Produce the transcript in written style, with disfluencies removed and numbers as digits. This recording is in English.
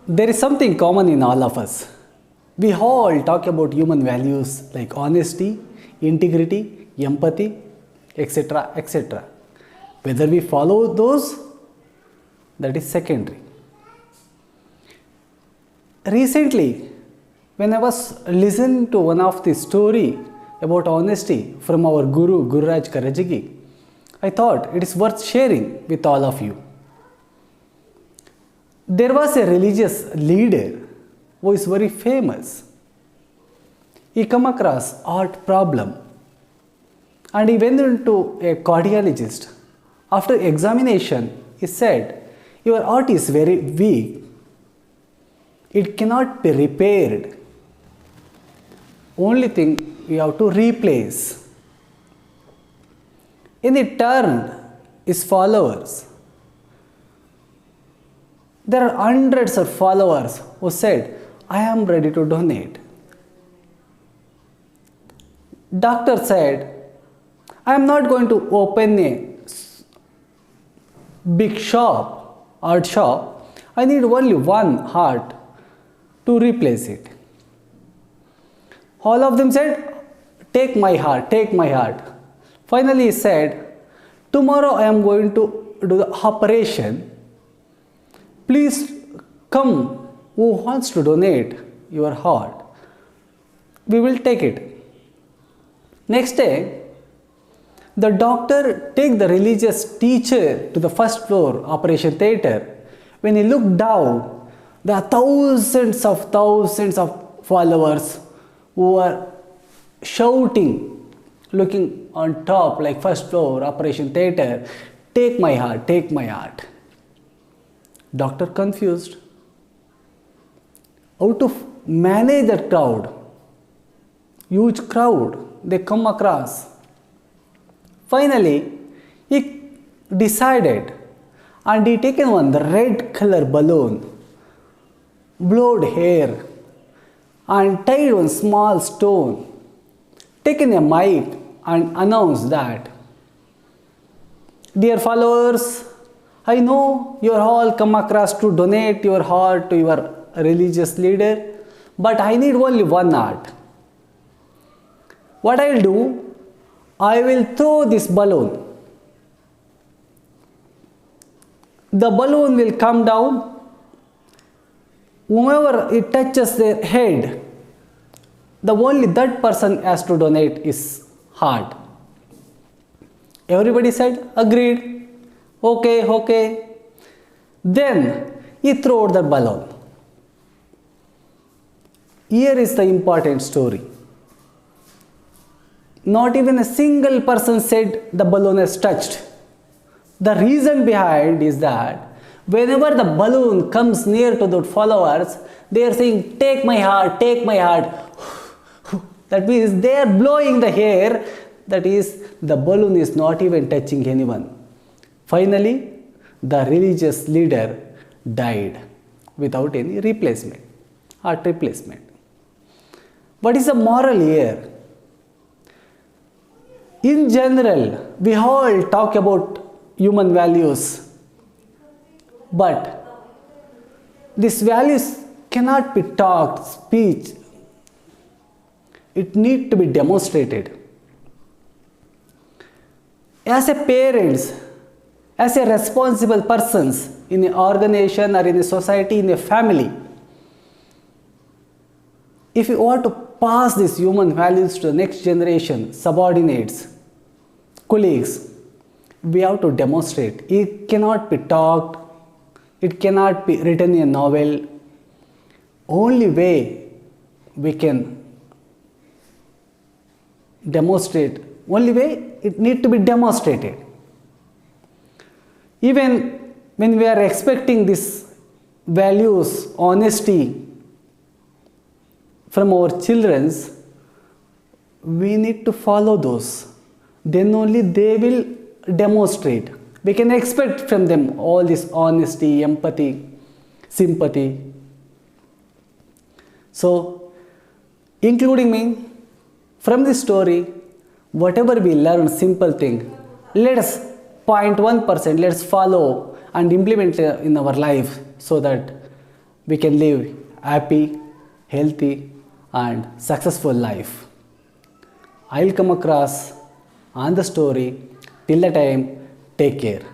There is something common in all of us. We all talk about human values like honesty, integrity, empathy, etc. etc. Whether we follow those, that is secondary. Recently, when I was listening to one of the story about honesty from our Guru Gururaj Karajagi, I thought it is worth sharing with all of you. There was a religious leader who is very famous. He come across heart problem and he went into a cardiologist. After examination, he said, "Your heart is very weak. It cannot be repaired. Only thing we have to replace." In turn, his followers. There are hundreds of followers who said, "I am ready to donate." Doctor said, "I am not going to open a big heart shop. I need only one heart to replace it." All of them said, "Take my heart, take my heart." Finally he said, "Tomorrow I am going to do the operation. Please come who wants to donate your heart. We will take it." Next day, the doctor take the religious teacher to the first floor operation theater. When he looked down, there are thousands of followers who were shouting, looking on top like first floor operation theater, "Take my heart, take my heart." Doctor confused. How to manage that crowd? Huge crowd they come across. Finally, he decided and he taken one the red color balloon, blowed hair and tied one small stone, taken a mic and announced that, "Dear followers, I know you are all come across to donate your heart to your religious leader, but I need only one heart. What I will do, I will throw this balloon. The balloon will come down. Whomever it touches their head, the only that person has to donate his heart." Everybody said, "Agreed. Okay, okay." Then he threw the balloon. Here is the important story. Not even a single person said the balloon is touched. The reason behind is that whenever the balloon comes near to the followers, they are saying, "Take my heart, take my heart." That means they are blowing the air. That is, the balloon is not even touching anyone. Finally, the religious leader died without any replacement, heart replacement. What is the moral here? In general, we all talk about human values, but these values cannot be talked, speech. It needs to be demonstrated. As a parents, as a responsible persons in an organization or in a society, in a family, if you want to pass these human values to the next generation, subordinates, colleagues, we have to demonstrate. It cannot be talked, it cannot be written in a novel. Only way we can demonstrate, only way it needs to be demonstrated. Even when we are expecting these values, honesty from our children, we need to follow those. Then only they will demonstrate. We can expect from them all this honesty, empathy, sympathy. So, including me, from this story, whatever we learn, simple thing, let us 0.1%, let's follow and implement in our life so that we can live happy, healthy, and successful life. I'll come across on the story. Till the time, take care.